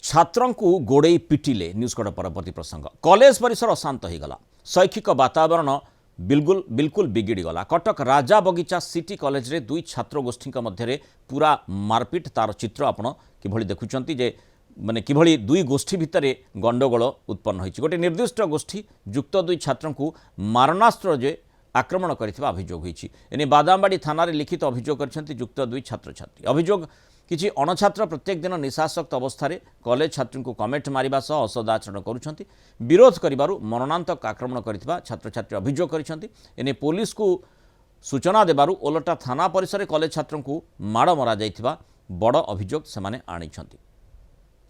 छात्रों को गोड़े पिटिले न्यूज कट परवर्ती प्रसंग कॉलेज परिसर अशांत हो गला शैक्षिक वातावरण बिल्कुल बिल्कुल बिगिड़ी गला कटक राजा बगीचा सिटी कॉलेज रे दुई छात्र गोष्ठी मध्य पूरा मारपिट तार चित्र आपण कि देखुंत जे माने कि दुई गोष्ठी भितर गंडगोल उत्पन्न होती गोटे निर्दिष्ट गोष्ठी युक्त दुई छात्र को मारणास्त्र जे आक्रमण करथिबा अभियोग होईछि एने बादामबाड़ी थाना रे लिखित अभियोग करछन्ति युक्त दुई छात्र छात्री अभियोग किछि अणछात्र प्रत्येक दिन निशासक्त अवस्था कॉलेज छात्री को कमेंट मारिबा सह असदाचरण करुछन्ति विरोध करिबारु मरणान्तक आक्रमण करथिबा छात्र छात्री अभियोग करछन्ति एने पुलिस को सूचना देबारु ओलटा थाना परिसर कॉलेज छात्र को माड़ मरा जाइथिबा बड़ अभियोग सेमाने आनिछन्ति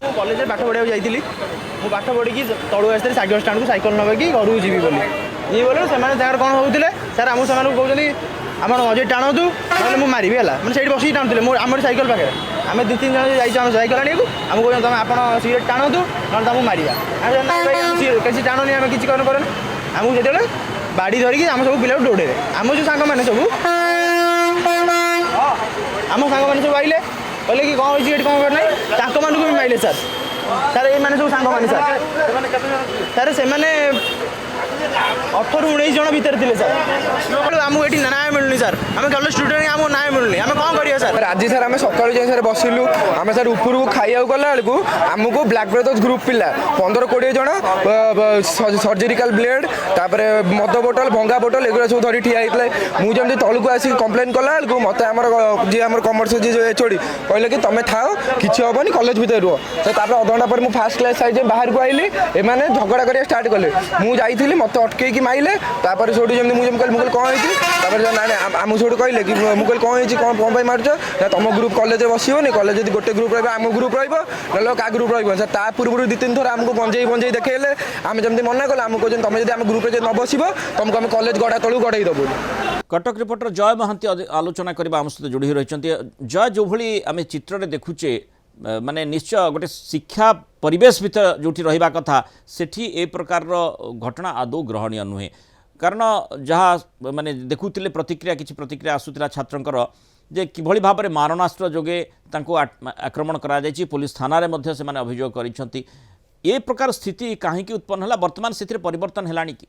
कॉलेज पाठ पढ़ा जाइली मु पाठ पढ़ी तलू आसती साइकेल स्टाण्ड को साइकेल नबी घर को जीवी बोली ये बोले से कौन होते सर आम से कहते आम मजे टाणतु ना मुझे मारि है मैंने से बस टाणुले आम साइकेल पाखे आम 2-3 जन जाइए साइकेल आने को आम कह तुम आप सिगरेट टाणतु ना तुमको मारा किसी टाणी आम किसी करें आमको जो बाड़ी धरिकी आम सब पिला डोड़े आम जो सांग मैंने सब आम सांग मैंने सब आइले कहले कि कौन होती कौन करना मानक भी माइले सर सर ये मैंने सब सांग मैंने सर से 18-19 जन भीतर थे सर आमको ये न्याय मिलूनी सर आम कॉलेज स्टूडेंट आमको न्याय मिलूनी आम कौन करिया सर आज सर आम सकाल जाए सर बसिलु आम सर ऊपर को खाइया गला बेलू आमको ब्लैक ब्रदर्स ग्रुप पिला 15-20 जन सर्जिकल ब्लेड तापर मद बोतल भंगा बोतल एगुरा सब धरी ठिया होते मुझे तलू को आसिक कम्प्लेन कला बेलू मत जी आम कमर्स जी एचओडी कहले कि तुम थाओ किसी हेनी कॉलेज भीतर रुह तो अध घंटा पर मुझे फास्ट क्लास साइज बाहर को आइली एमाने झगड़ा करिया स्टार्ट कले मुझे मत अटकई माइले तापर सोटी जमी मुझे मुझे कौन होती ना आम सोटी कहले कि मुझे कौन होती कौन कौन मार्च ना तुम ग्रुप कॉलेज बसोनी कॉलेज जब गोटे ग्रुप रम ग्रुप रहा क्या ग्रुप रहा पूर्व 2-3 थर आमको बंजे देखेले आम जमी मना कल आम कहते तुम जब आम ग्रुप न बस तुमको आम कॉलेज गड़ा तलू गड़े देवु कटक रिपोर्टर जय महांती आलोचना करने आम सहित जोड़ी रही जय जो भाई आम चित्र देखुचे माने निश्चय गोटे शिक्षा परिवेश भीतर जो रहा कथा सेठी ए प्रकार घटना आदौ ग्रहणीय नुहे कारण जहाँ माने देखुले प्रतिक्रिया किसी प्रतिक्रिया आसूला छात्रंकर जे किभली भाव में मारणास्त्र जोगे तांको आक्रमण करा जायछि पुलिस थाना रे मध्य से माने अभियोग करिसंती ए प्रकार स्थिति कहीं उत्पन्न होला वर्तमान स्थिति परिवर्तन हेलानी कि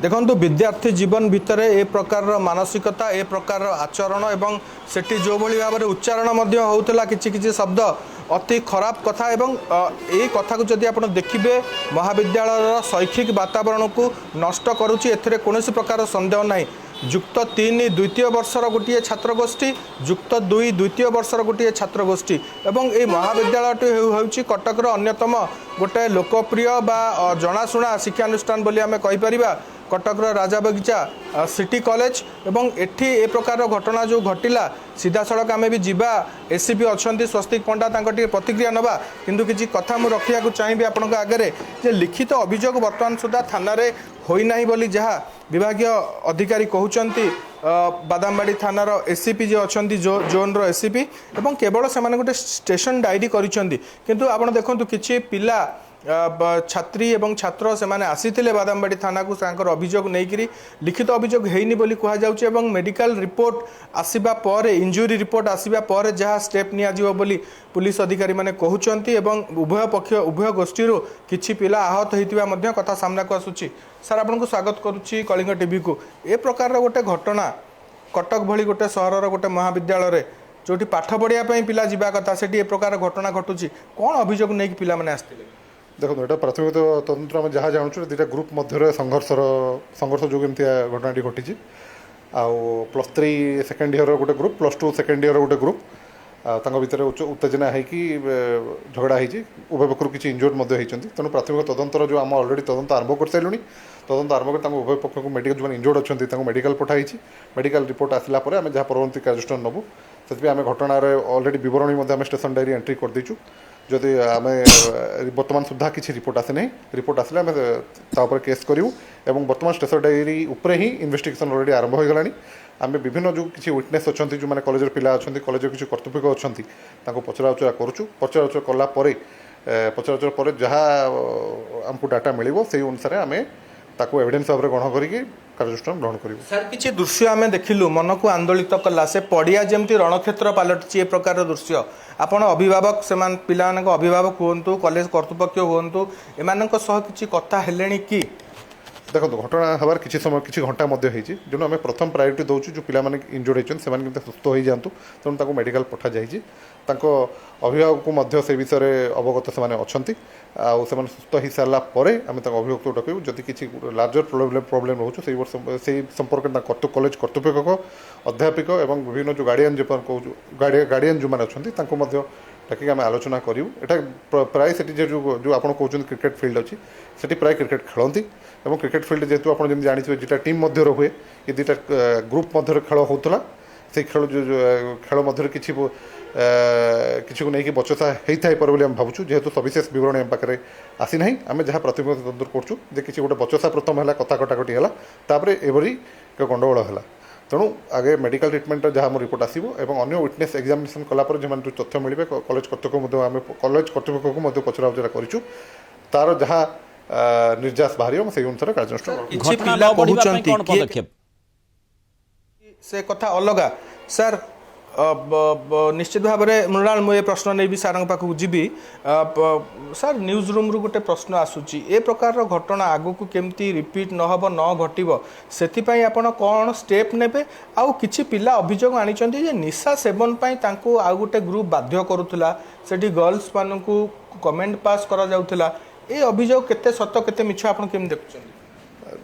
देखो विद्यार्थी जीवन भितर ए प्रकार मानसिकता ए प्रकार आचरण एवं सेठी जो भली भाव में उच्चारण होता किछि शब्द अति खराब कथा एवं ए कथा को जदि आप देखिए महाविद्यालय शैक्षिक वातावरण को नष्ट करुच्ची एथिरे कौनसी प्रकार संदेह ना युक्त 3 द्वितीय वर्षर गोटे छात्रगोष्ठी युक्त 2 द्वितीय वर्षर गोटे छात्रगोष्ठी एवं ये महाविद्यालयटी होउछि कटकर अन्यतम गोटे लोकप्रिय बा जनाशुना शिक्षानुष्ठान बोली आमे कहि परिबा कटकर राजा बगीचा सिटी कॉलेज एवं एठी ए प्रकार घटना जो घटिला सीधा सड़क आमे भी जीवा एसीपी अच्छी स्वस्तिक पंडा तांको प्रतिक्रिया नवा किंतु किसी कथा मुझे रखा चाहिए आपण आगे जे लिखित अभियोग वर्तमान सुधा थाना रे होई नाही बोली जहाँ विभाग अधिकारी कहते बादामबाड़ी थानार एसीपी जो अच्छा जोन रो एसीपी एवं केवल से गोटे स्टेशन डायरी किंतु आपण देखु किसी पिला छात्री एवं छात्र से माने आसीथिले बादामबाड़ी थाना को सांकर अभियोग नहीं लिखित अभियोग हेनी बोली कहा जाउछि एवं मेडिकल रिपोर्ट आसीबा परे इंजुरी रिपोर्ट आसीबा परे जहाँ स्टेप निया जिवो बोली पुलिस अधिकारी माने कहउचंती एवं उभय पक्ष उभय गोष्ठी किछि पिला आहत होइतिबा मध्य कथा सामना को आसुछि सर आपन को स्वागत करूछि कलिंग टीवी को ए प्रकार गोटे घटना कटक भली गोटे सहरर गोटे महाविद्यालय रे जोटी पाठ पढ़िया पई पिला जिबा कथा सेठी ए प्रकार घटना घटुछि कोन अभियोग नै पिला माने आस्थिले देखो ये प्राथमिक तदंतर आम जहाँ जानूँ दुटा ग्रुप मध्य संघर्ष जो घटना घटी +3 सेकेंड इयर गोटे ग्रुप +2 सेकेंड इयर गोटे ग्रुप भितर उत्तेजना होगी झगड़ा होती उभय पक्ष किसी इंजोर्ड होती तेणु प्राथमिक तदंतर जो आम अलरेडी तदंत आरंभ कर सारे तदंत आरंभ कर उभय पक्ष को मेडिकल जो इंजोर्ड अच्छा मेडिकल पठाई मेडिकल रिपोर्ट आसला आम जहाँ परवर्ती कार्यानुष्ठान नबू से आम घटनार अलरेडी बरणी आम स्टेशन डायरी एंट्री कर देचु जदि आम बर्तमान सुधा किसी रिपोर्ट आसे नहीं रिपोर्ट आसले आम केस करूँ और बर्तमान स्टेशन डायरी उपरे ही इन्वेस्टिगेशन अलरेडी आरंभ हो गलानी आम विभिन्न जो किसी विटनेस अच्छा जो मैंने कॉलेज पिला अच्छा कॉलेज किसी कर्तृपक्ष अच्छा पचरा उचरा करुचु पचरा उचरा कलापर पचरा उचरा पर जहाँ आमको डाटा मिल से अनुसार आम ताको एविडेंस भाव में ग्रहण करके କାର୍ଯ୍ୟାନୁଷ୍ଠାନ ଗ୍ରହଣ କରିବୁ। ସାର୍ କିଛି ଦୃଶ୍ୟ ଆମେ ଦେଖିଲୁ ମନକୁ ଆନ୍ଦୋଳିତ କଲା ସେ ପଡ଼ିଆ ଯେମିତି ରଣକ୍ଷେତ୍ର ପାଲଟିଛି ଏ ପ୍ରକାର ଦୃଶ୍ୟ ଆପଣ ଅଭିଭାବକ ସେମାନେ ପିଲାମାନଙ୍କ ଅଭିଭାବକ ହୁଅନ୍ତୁ କଲେଜ କର୍ତ୍ତୃପକ୍ଷ ହୁଅନ୍ତୁ ଏମାନଙ୍କ ସହ କିଛି କଥା ହେଲେଣି କି? ଦେଖନ୍ତୁ ଘଟଣା ହେବାର କିଛି ସମୟ କିଛି ଘଣ୍ଟା ମଧ୍ୟ ହେଇଛି ଯେଣୁ ଆମେ ପ୍ରଥମ ପ୍ରାୟୋରିଟି ଦେଉଛୁ ଯେଉଁ ପିଲାମାନେ ଇଞ୍ଜୋର୍ଡ ହେଇଛନ୍ତି ସେମାନେ କେମିତି ସୁସ୍ଥ ହୋଇଯାଆନ୍ତୁ ତେଣୁ ତାଙ୍କୁ ମେଡ଼ିକାଲ ପଠାଯାଇଛି ତାଙ୍କ ଅଭିଭାବକଙ୍କୁ ମଧ୍ୟ ସେ ବିଷୟରେ ଅବଗତ ସେମାନେ ଅଛନ୍ତି ଆଉ ସେମାନେ ସୁସ୍ଥ ହୋଇସାରିଲା ପରେ ଆମେ ତାଙ୍କ ଅଭିଭାବକକୁ ଡକାଇବୁ ଯଦି କିଛି ଲାର୍ଜର ପ୍ରୋବ୍ଲେମ୍ ରହୁଛୁ ସେଇ ସମ୍ପର୍କରେ ତାଙ୍କ କଲେଜ କର୍ତ୍ତୃପକ୍ଷ ଅଧ୍ୟାପକ ଏବଂ ବିଭିନ୍ନ ଯେଉଁ ଗାର୍ଡ଼ିଆନ୍ କହୁଛୁ ଗାର୍ଡ଼ିଆନ୍ ଯେଉଁମାନେ ଅଛନ୍ତି ତାଙ୍କୁ ମଧ୍ୟ ଡାକିକି ଆମେ ଆଲୋଚନା କରିବୁ ଏଟା ପ୍ରାୟ ସେଠି ଯେଉଁ ଆପଣ କହୁଛନ୍ତି କ୍ରିକେଟ୍ ଫିଲ୍ଡ ଅଛି ସେଠି ପ୍ରାୟ କ୍ରିକେଟ୍ ଖେଳନ୍ତି ଏବଂ କ୍ରିକେଟ୍ ଫିଲ୍ଡ ଯେହେତୁ ଆପଣ ଯେମିତି ଜାଣିଥିବେ ଦୁଇଟା ଟିମ୍ ମଧ୍ୟରେ ହୁଏ କି ଦୁଇଟା ଗ୍ରୁପ୍ ମଧ୍ୟରେ ଖେଳ ହେଉଥିଲା ସେଇ ଖେଳ ମଧ୍ୟରେ କିଛିକୁ ନେଇକି ବଚସା ହେଇଥାଇପାରେ ବୋଲି ଆମେ ଭାବୁଛୁ ଯେହେତୁ ସବିଶେଷ ବିବରଣୀ ଆମ ପାଖରେ ଆସିନାହିଁ ଆମେ ଯାହା ପ୍ରତିନିଧି ତଦନ୍ତ କରୁଛୁ ଯେ କିଛି ଗୋଟେ ବଚସା ପ୍ରଥମ ହେଲା କଥା କଟାକଟି ହେଲା ତାପରେ ଏଭଳି ଗଣ୍ଡଗୋଳ ହେଲା ତେଣୁ ଆଗେ ମେଡ଼ିକାଲ ଟ୍ରିଟମେଣ୍ଟର ଯାହା ଆମ ରିପୋର୍ଟ ଆସିବ ଏବଂ ଅନ୍ୟ ୱିଟନେସ୍ ଏକ୍ଜାମିନେସନ୍ କଲାପରେ ଯେଉଁମାନେ ଯେଉଁ ତଥ୍ୟ ମିଳିବେ କଲେଜ କର୍ତ୍ତୃପକ୍ଷକୁ ମଧ୍ୟ ପଚରାଉଚରା କରିଛୁ ତାର ଯାହା ନିର୍ଯାସ ବାହାରିବ ସେହି ଅନୁସାରେ କାର୍ଯ୍ୟାନୁଷ୍ଠାନ କିଛି ଘଟଣା ପିଲା ନ ବଢ଼ିବା ପାଇଁ କହୁଛନ୍ତି କ'ଣ ପଦକ୍ଷେପ? ସେ କଥା ଅଲଗା ସାର୍ ନିଶ୍ଚିତ ଭାବରେ ମୃଣାଳ ମୁଁ ଏ ପ୍ରଶ୍ନ ନେଇ ସାର୍ଙ୍କ ପାଖକୁ ଯିବି ସାର୍ ନ୍ୟୁଜ୍ ରୁମ୍ରୁ ଗୋଟେ ପ୍ରଶ୍ନ ଆସୁଛି ଏ ପ୍ରକାରର ଘଟଣା ଆଗକୁ କେମିତି ରିପିଟ୍ ନହେବ ନ ଘଟିବ ସେଥିପାଇଁ ଆପଣ କ'ଣ ଷ୍ଟେପ୍ ନେବେ ଆଉ କିଛି ପିଲା ଅଭିଯୋଗ ଆଣିଛନ୍ତି ଯେ ନିଶା ସେବନ ପାଇଁ ତାଙ୍କୁ ଆଉ ଗୋଟେ ଗ୍ରୁପ୍ ବାଧ୍ୟ କରୁଥିଲା ସେଠି ଗର୍ଲସମାନଙ୍କୁ କମେଣ୍ଟ ପାସ୍ କରାଯାଉଥିଲା ଏ ଅଭିଯୋଗ କେତେ ସତ କେତେ ମିଛ ଆପଣ କେମିତି ଦେଖୁଛନ୍ତି?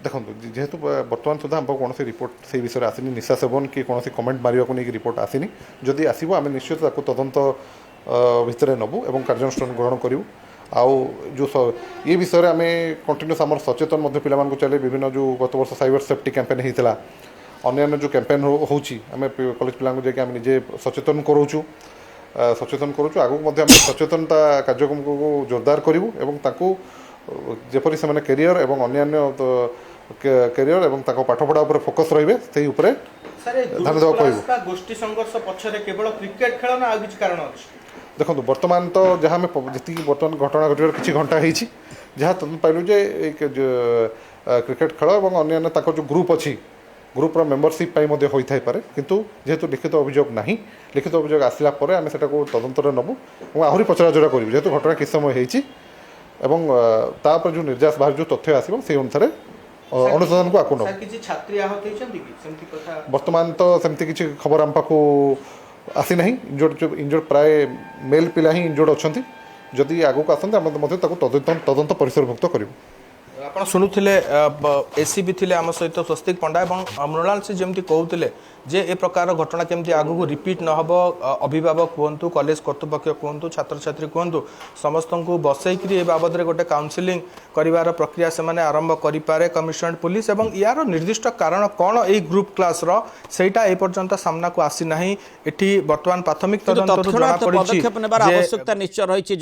ଦେଖନ୍ତୁ ଯେହେତୁ ବର୍ତ୍ତମାନ ସୁଦ୍ଧା ଆମ କୌଣସି ରିପୋର୍ଟ ସେହି ବିଷୟରେ ଆସିନି ନିଶା ସେବନ କି କୌଣସି କମେଣ୍ଟ ମାରିବାକୁ ନେଇକି ରିପୋର୍ଟ ଆସିନି ଯଦି ଆସିବ ଆମେ ନିଶ୍ଚିତ ତାକୁ ତଦନ୍ତ ଭିତରେ ନେବୁ ଏବଂ କାର୍ଯ୍ୟାନୁଷ୍ଠାନ ଗ୍ରହଣ କରିବୁ ଆଉ ଯେଉଁ ଏ ବିଷୟରେ ଆମେ କଣ୍ଟିନ୍ୟୁସ୍ ଆମର ସଚେତନ ମଧ୍ୟ ପିଲାମାନଙ୍କୁ ଚାଲେ ବିଭିନ୍ନ ଯେଉଁ ଗତ ବର୍ଷ ସାଇବର ସେଫ୍ଟି କ୍ୟାମ୍ପେନ୍ ହେଇଥିଲା ଅନ୍ୟାନ୍ୟ ଯେଉଁ କ୍ୟାମ୍ପେନ୍ ହେଉଛି ଆମେ କଲେଜ ପିଲାଙ୍କୁ ଯାଇକି ଆମେ ନିଜେ ସଚେତନ କରୁଛୁ ଆଗକୁ ମଧ୍ୟ ଆମେ ସଚେତନତା କାର୍ଯ୍ୟକ୍ରମକୁ ଜୋରଦାର କରିବୁ ଏବଂ ତାଙ୍କୁ ଯେପରି ସେମାନେ କ୍ୟାରିୟର ଏବଂ ଅନ୍ୟାନ୍ୟ କ୍ୟାରିୟର ଏବଂ ତାଙ୍କ ପାଠପଢ଼ା ଉପରେ ଫୋକସ୍ ରହିବେ ସେହି ଉପରେ ଧ୍ୟାନ ଦେବାକୁ କହିବୁ। ଗୋଷ୍ଠୀ ସଂଘର୍ଷ ପଛରେ କେବଳ କ୍ରିକେଟ ଖେଳ ନା ଆଉ କିଛି କାରଣ ଅଛି? ଦେଖନ୍ତୁ ବର୍ତ୍ତମାନ ତ ଯାହା ଆମେ ଯେତିକି ବର୍ତ୍ତମାନ ଘଟଣା ଘଟିବାର କିଛି ଘଣ୍ଟା ହେଇଛି ଯାହା ତଦନ୍ତ ପାଇଲୁ ଯେ ଏଇ କ୍ରିକେଟ ଖେଳ ଏବଂ ଅନ୍ୟାନ୍ୟ ତାଙ୍କର ଯେଉଁ ଗ୍ରୁପ୍ ଅଛି ଗ୍ରୁପ୍ର ମେମ୍ବରସିପ୍ ପାଇଁ ମଧ୍ୟ ହୋଇଥାଇପାରେ କିନ୍ତୁ ଯେହେତୁ ଲିଖିତ ଅଭିଯୋଗ ନାହିଁ ଲିଖିତ ଅଭିଯୋଗ ଆସିଲା ପରେ ଆମେ ସେଟାକୁ ତଦନ୍ତରେ ନେବୁ ଏବଂ ଆହୁରି ପଚରାଜରା କରିବୁ ଯେହେତୁ ଘଟଣା କିଛି ସମୟ ହେଇଛି ଏବଂ ତାପରେ ଯେଉଁ ନିର୍ଯାସ ବାହାରେ ଯେଉଁ ତଥ୍ୟ ଆସିବ ସେହି ଅନୁସାରେ ଅନୁସନ୍ଧାନକୁ ଆଗକୁ ନେବୁ। କିଛି ଛାତ୍ରୀ ଆହତ ହେଇଛନ୍ତି କି ସେମିତି କଥା? ବର୍ତ୍ତମାନ ତ ସେମିତି କିଛି ଖବର ଆମ ପାଖକୁ ଆସିନାହିଁ ଇଞ୍ଜୋର୍ଡ ପ୍ରାୟ ମେଲ୍ ପିଲା ହିଁ ଇଞ୍ଜୋର୍ଡ ଅଛନ୍ତି ଯଦି ଆଗକୁ ଆସନ୍ତି ଆମେ ମଧ୍ୟ ତାକୁ ତଦନ୍ତ ପରିସରଭୁକ୍ତ କରିବୁ। ଆପଣ ଶୁଣୁଥିଲେ ଏସିବି ଥିଲେ ଆମ ସହିତ ସ୍ୱସ୍ତିକ ପଣ୍ଡା ଏବଂ ମୃଣାଳ ସେ ଯେମିତି କହୁଥିଲେ ଯେ ଏ ପ୍ରକାର ଘଟଣା କେମିତି ଆଗକୁ ରିପିଟ୍ ନହେବ ଅଭିଭାବକ କୁହନ୍ତୁ କଲେଜ କର୍ତ୍ତୃପକ୍ଷ କୁହନ୍ତୁ ଛାତ୍ରଛାତ୍ରୀ କୁହନ୍ତୁ ସମସ୍ତଙ୍କୁ ବସେଇକିରି ଏ ବାବଦରେ ଗୋଟେ କାଉନସିଲିଂ କରିବାର ପ୍ରକ୍ରିୟା ସେମାନେ ଆରମ୍ଭ କରିପାରେ କମିଶନରେଟ୍ ପୁଲିସ ଏବଂ ୟାର ନିର୍ଦ୍ଦିଷ୍ଟ କାରଣ କ'ଣ ଏଇ ଗ୍ରୁପ୍ କ୍ଲାସ୍ର ସେଇଟା ଏ ପର୍ଯ୍ୟନ୍ତ ସାମ୍ନାକୁ ଆସିନାହିଁ ଏଠି ବର୍ତ୍ତମାନ ପ୍ରାଥମିକ ତଦନ୍ତରୁ ଜଣାପଡ଼ିଛି ପଦକ୍ଷେପ ନେବାର ଆବଶ୍ୟକତା ନିଶ୍ଚୟ ରହିଛି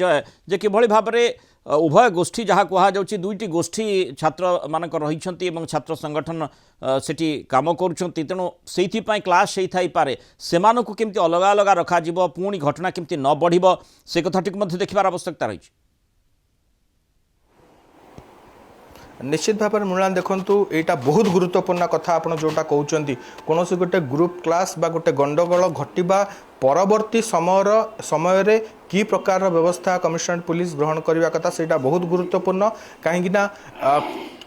ଯେ କିଭଳି ଭାବରେ ଉଭୟ ଗୋଷ୍ଠୀ ଯାହା କୁହାଯାଉଛି ଦୁଇଟି ଗୋଷ୍ଠୀ ଛାତ୍ରମାନଙ୍କ ରହିଛନ୍ତି ଏବଂ ଛାତ୍ର ସଂଗଠନ ସେଠି କାମ କରୁଛନ୍ତି ତେଣୁ ସେଇଥିପାଇଁ କ୍ଲାସ୍ ହେଇଥାଇପାରେ ସେମାନଙ୍କୁ କେମିତି ଅଲଗା ଅଲଗା ରଖାଯିବ ପୁଣି ଘଟଣା କେମିତି ନ ବଢ଼ିବ ସେ କଥାଟିକୁ ମଧ୍ୟ ଦେଖିବାର ଆବଶ୍ୟକତା ରହିଛି। निश्चित भाव में मृणाल देखु यहाँ बहुत गुरुत्वपूर्ण कथा आप जोटा कहते कौन गोटे ग्रुप क्लास बा गोटे गंडगोल घटवा परवर्ती समय कि प्रकार व्यवस्था कमिशनरेट पुलिस ग्रहण करने कथा से बहुत गुरुत्वपूर्ण कहीं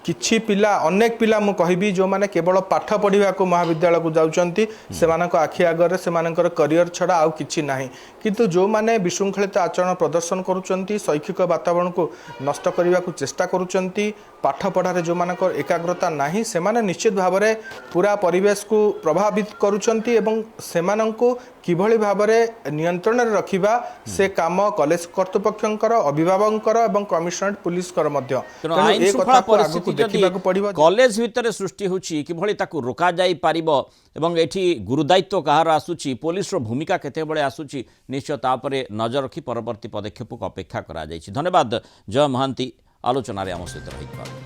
किछि पिला अनेक पिला मु कहबी जो माने केवल पाठ पढ़ा को महाविद्यालय को जाउचंती सेमानक आखि आगरे सेमानकर करियर छड़ा आउ किछि नाही किंतु जो माने विशृंखलित आचरण प्रदर्शन करूचंती शैक्षिक वातावरण को नष्ट करने को चेष्टा करूचंती पाठ पढ़ारे जो मानकर एकाग्रता नाही सेमाने निश्चित भाव में पूरा परिवेश को प्रभावित करूचंती एवं सेमानंको किभली भाव में नियंत्रण में रखिबा से काम कॉलेज कर्तृपक्षंकर अभिभावकंकर एवं कमिशनरेट पुलिस कर मध्य ए कथा को आगु देखिबाकू पड़िबो कॉलेज भितर सृष्टि होची किभली ताकू रोका जाई पारिबो एवं एठी गुरुदायित्व कहार आसुची पुलिस रो भूमिका केते बळे आसुची निश्चय तापरे नजर रखी परवर्ती पदक्षेप को अपेक्षा करा जायछि। धन्यवाद जय महांती आलोचना रे आम सहित रहिबा।